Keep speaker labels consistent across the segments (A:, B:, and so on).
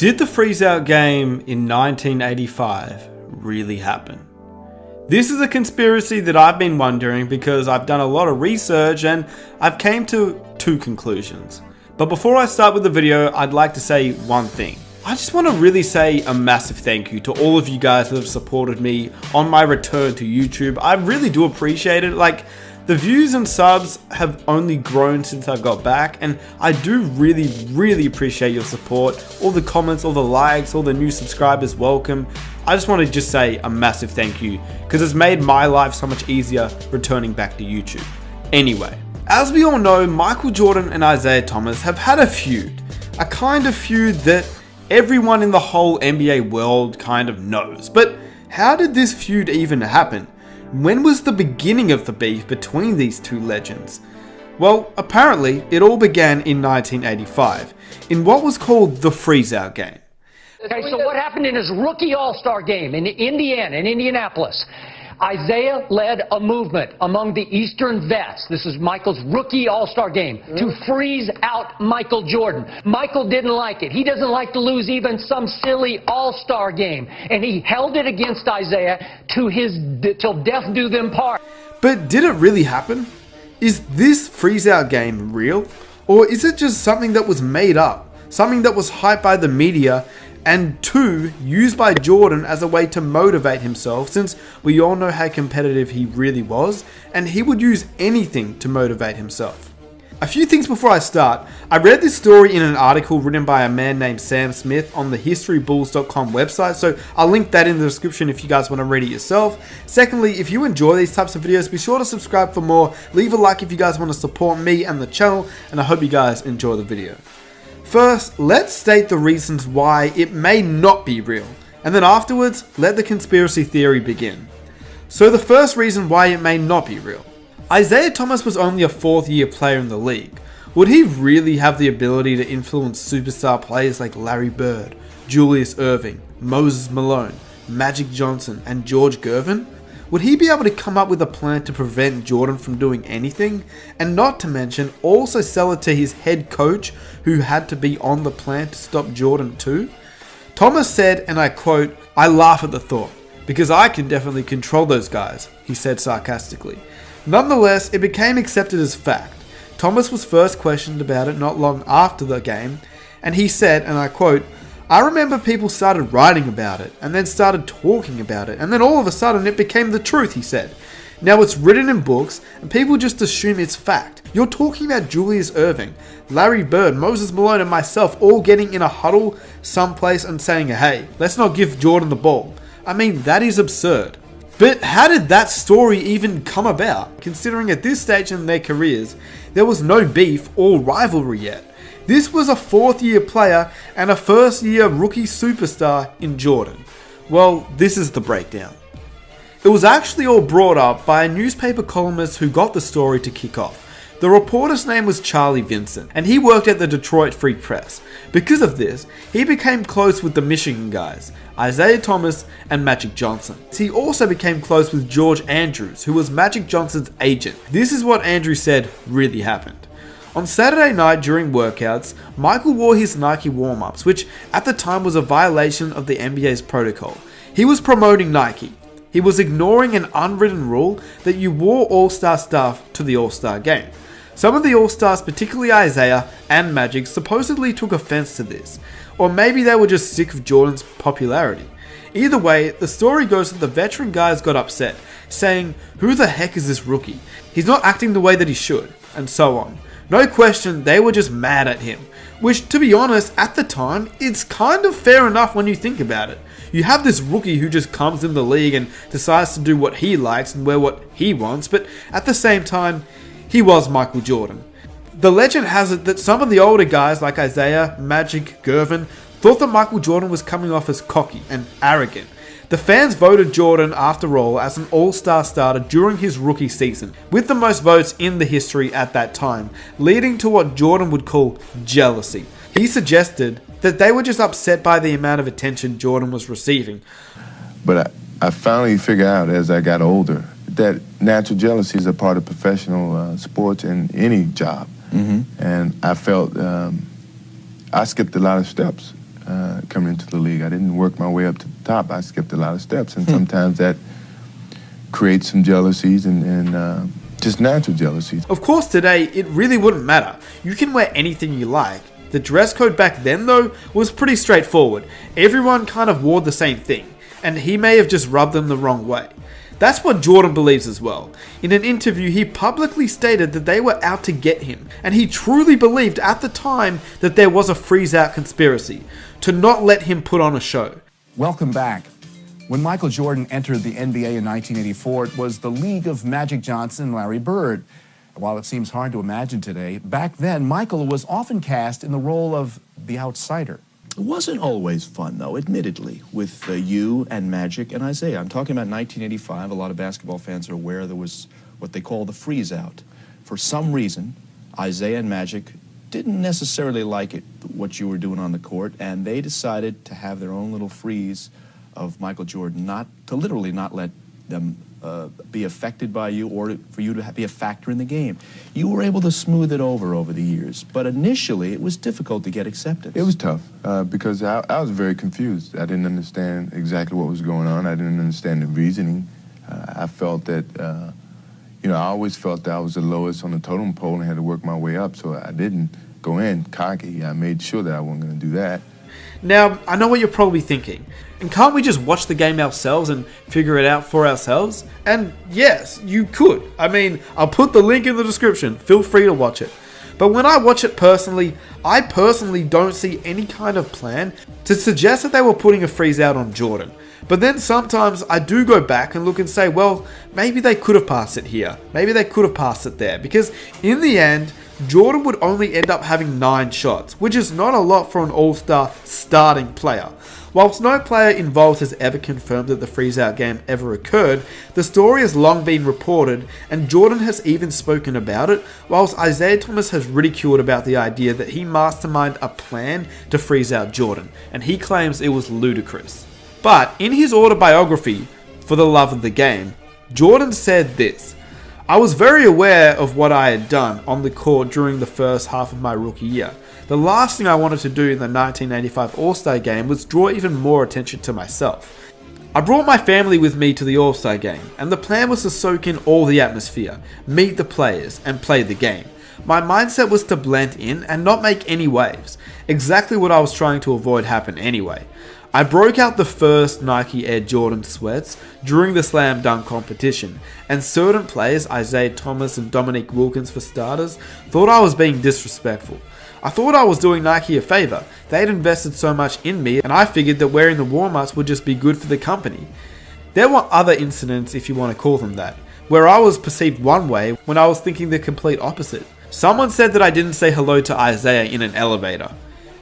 A: Did the freeze-out game in 1985 really happen? This is a conspiracy that I've been wondering because I've done a lot of research and I've came to two conclusions. But before I start with the video, I'd like to say one thing. I just want to really say a massive thank you to all of you guys that have supported me on my return to YouTube. I really do appreciate it. The views and subs have only grown since I got back, and I do really appreciate your support. All the comments, all the likes, all the new subscribers, welcome. I just want to say a massive thank you because it's made my life so much easier returning back to YouTube. Anyway, as we all know, Michael Jordan and Isiah Thomas have had a feud. A kind of feud that everyone in the whole NBA world kind of knows. But how did this feud even happen? When was the beginning of the beef between these two legends? Well, apparently, it all began in 1985, in what was called the freeze-out game.
B: Okay, so what happened in his rookie All-Star game in Indiana, in Indianapolis? Isiah led a movement among the Eastern vets. This is Michael's rookie All-Star game to freeze out Michael Jordan. Michael didn't like it. He doesn't like to lose even some silly All-Star game. And he held it against Isiah till death do them part.
A: But did it really happen? Is this freeze-out game real? Or is it just something that was made up? Something that was hyped by the media and two, used by Jordan as a way to motivate himself, since we all know how competitive he really was, and he would use anything to motivate himself. A few things before I start. I read this story in an article written by a man named Sam Smith on the HistoryBulls.com website, so I'll link that in the description if you guys want to read it yourself. Secondly, if you enjoy these types of videos, be sure to subscribe for more, leave a like if you guys want to support me and the channel, and I hope you guys enjoy the video. First, let's state the reasons why it may not be real, and then afterwards, let the conspiracy theory begin. So the first reason why it may not be real. Isiah Thomas was only a fourth-year player in the league. Would he really have the ability to influence superstar players like Larry Bird, Julius Erving, Moses Malone, Magic Johnson, and George Gervin? Would he be able to come up with a plan to prevent Jordan from doing anything? And not to mention, also sell it to his head coach who had to be on the plan to stop Jordan too? Thomas said, and I quote, "I laugh at the thought, because I can definitely control those guys," he said sarcastically. Nonetheless, it became accepted as fact. Thomas was first questioned about it not long after the game, and he said, and I quote, "I remember people started writing about it, and then started talking about it, and then all of a sudden it became the truth," he said. "Now it's written in books, and people just assume it's fact. You're talking about Julius Erving, Larry Bird, Moses Malone, and myself all getting in a huddle someplace and saying, hey, let's not give Jordan the ball. I mean, that is absurd." But how did that story even come about, considering at this stage in their careers, there was no beef or rivalry yet? This was a fourth-year player and a first-year rookie superstar in Jordan. Well, this is the breakdown. It was actually all brought up by a newspaper columnist who got the story to kick off. The reporter's name was Charlie Vincent, and he worked at the Detroit Free Press. Because of this, he became close with the Michigan guys, Isiah Thomas and Magic Johnson. He also became close with George Andrews, who was Magic Johnson's agent. This is what Andrews said really happened. On Saturday night during workouts, Michael wore his Nike warm-ups, which at the time was a violation of the NBA's protocol. He was promoting Nike. He was ignoring an unwritten rule that you wore All-Star stuff to the All-Star game. Some of the All-Stars, particularly Isiah and Magic, supposedly took offense to this. Or maybe they were just sick of Jordan's popularity. Either way, the story goes that the veteran guys got upset, saying, "Who the heck is this rookie? He's not acting the way that he should," and so on. No question, they were just mad at him. Which, to be honest, at the time, it's kind of fair enough when you think about it. You have this rookie who just comes in the league and decides to do what he likes and wear what he wants, but at the same time, he was Michael Jordan. The legend has it that some of the older guys like Isiah, Magic, Gervin thought that Michael Jordan was coming off as cocky and arrogant. The fans voted Jordan, after all, as an all-star starter during his rookie season, with the most votes in the history at that time, leading to what Jordan would call jealousy. He suggested that they were just upset by the amount of attention Jordan was receiving.
C: But I finally figured out as I got older that natural jealousy is a part of professional sports and any job. Mm-hmm. And I felt I skipped a lot of steps coming into the league. I didn't work my way up to the top. I skipped a lot of steps, and sometimes that creates some jealousies and just natural jealousies.
A: Of course, today, it really wouldn't matter. You can wear anything you like. The dress code back then, though, was pretty straightforward. Everyone kind of wore the same thing, and he may have just rubbed them the wrong way. That's what Jordan believes as well. In an interview, he publicly stated that they were out to get him, and he truly believed at the time that there was a freeze-out conspiracy to not let him put on a show.
D: Welcome back. When Michael Jordan entered the NBA in 1984, it was the league of Magic Johnson and Larry Bird. While it seems hard to imagine today, back then Michael was often cast in the role of the outsider.
E: It wasn't always fun, though, admittedly, with you and Magic and Isaiah. I'm talking about 1985. A lot of basketball fans are aware there was what they call the freeze-out. For some reason, Isaiah and Magic didn't necessarily like it, what you were doing on the court, and they decided to have their own little freeze of Michael Jordan, literally not let them be affected by you or for you to be a factor in the game. You were able to smooth it over the years, but initially it was difficult to get acceptance.
C: It was tough because I was very confused. I didn't understand exactly what was going on. I didn't understand the reasoning. I felt that, I always felt that I was the lowest on the totem pole and had to work my way up, so I didn't go in cocky. I made sure that I wasn't going to do that.
A: Now, I know what you're probably thinking. And can't we just watch the game ourselves and figure it out for ourselves? And yes, you could. I mean, I'll put the link in the description. Feel free to watch it. But when I watch it personally, I personally don't see any kind of plan to suggest that they were putting a freeze out on Jordan. But then sometimes I do go back and look and say, well, maybe they could have passed it here. Maybe they could have passed it there. Because in the end, Jordan would only end up having 9 shots, which is not a lot for an all-star starting player. Whilst no player involved has ever confirmed that the freeze-out game ever occurred, the story has long been reported, and Jordan has even spoken about it, whilst Isaiah Thomas has ridiculed about the idea that he masterminded a plan to freeze out Jordan, and he claims it was ludicrous. But in his autobiography, For the Love of the Game, Jordan said this: "I was very aware of what I had done on the court during the first half of my rookie year. The last thing I wanted to do in the 1985 All-Star Game was draw even more attention to myself. I brought my family with me to the All-Star Game, and the plan was to soak in all the atmosphere, meet the players, and play the game. My mindset was to blend in and not make any waves, exactly what I was trying to avoid happen anyway. I broke out the first Nike Air Jordan sweats during the slam dunk competition, and certain players, Isaiah Thomas and Dominique Wilkins for starters, thought I was being disrespectful. I thought I was doing Nike a favor. They had invested so much in me, and I figured that wearing the warm-ups would just be good for the company. There were other incidents, if you want to call them that, where I was perceived one way when I was thinking the complete opposite. Someone said that I didn't say hello to Isaiah in an elevator.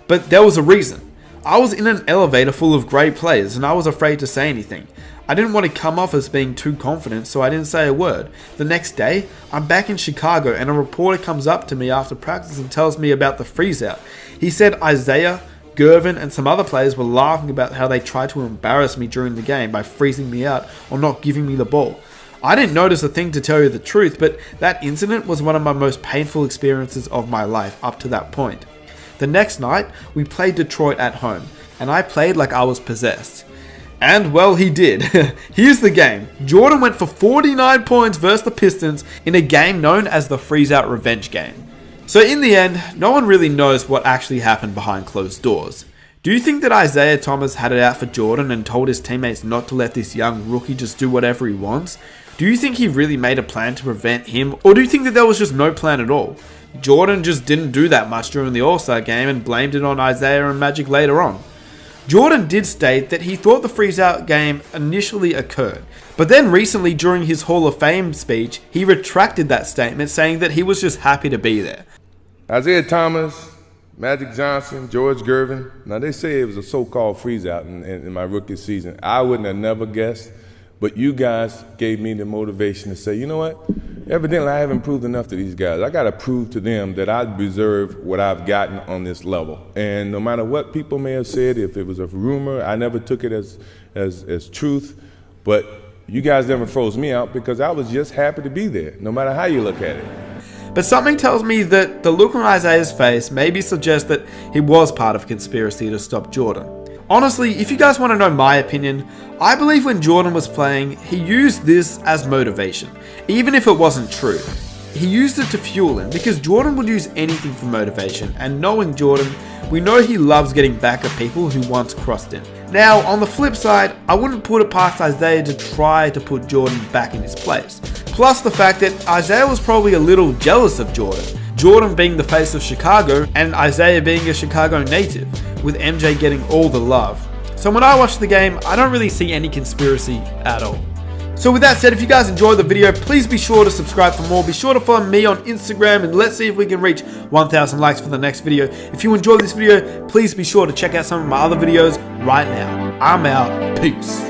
A: But there was a reason. I was in an elevator full of great players, and I was afraid to say anything. I didn't want to come off as being too confident, so I didn't say a word. The next day, I'm back in Chicago, and a reporter comes up to me after practice and tells me about the freeze-out. He said Isaiah, Gervin, and some other players were laughing about how they tried to embarrass me during the game by freezing me out or not giving me the ball. I didn't notice a thing, to tell you the truth, but that incident was one of my most painful experiences of my life up to that point. The next night, we played Detroit at home, and I played like I was possessed. And well, he did. Here's the game. Jordan went for 49 points versus the Pistons in a game known as the Freeze-Out Revenge Game. So in the end, no one really knows what actually happened behind closed doors. Do you think that Isaiah Thomas had it out for Jordan and told his teammates not to let this young rookie just do whatever he wants? Do you think he really made a plan to prevent him, or do you think that there was just no plan at all? Jordan just didn't do that much during the All-Star Game and blamed it on Isaiah and Magic later on. Jordan did state that he thought the freeze-out game initially occurred, but then recently during his Hall of Fame speech, he retracted that statement, saying that he was just happy to be there.
F: Isaiah Thomas, Magic Johnson, George Gervin, now they say it was a so-called freeze-out in my rookie season. I wouldn't have never guessed, but you guys gave me the motivation to say, you know what? Evidently, I haven't proved enough to these guys. I got to prove to them that I deserve what I've gotten on this level. And no matter what people may have said, if it was a rumor, I never took it as truth. But you guys never froze me out because I was just happy to be there, no matter how you look at it.
A: but something tells me that the look on Isaiah's face maybe suggests that he was part of a conspiracy to stop Jordan. Honestly, if you guys want to know my opinion, I believe when Jordan was playing, he used this as motivation, even if it wasn't true. He used it to fuel him, because Jordan would use anything for motivation, and knowing Jordan, we know he loves getting back at people who once crossed him. Now, on the flip side, I wouldn't put it past Isaiah to try to put Jordan back in his place. Plus the fact that Isaiah was probably a little jealous of Jordan. Jordan being the face of Chicago, and Isaiah being a Chicago native, with MJ getting all the love. So when I watch the game, I don't really see any conspiracy at all. So with that said, if you guys enjoyed the video, please be sure to subscribe for more. Be sure to follow me on Instagram, and let's see if we can reach 1,000 likes for the next video. If you enjoyed this video, please be sure to check out some of my other videos right now. I'm out. Peace.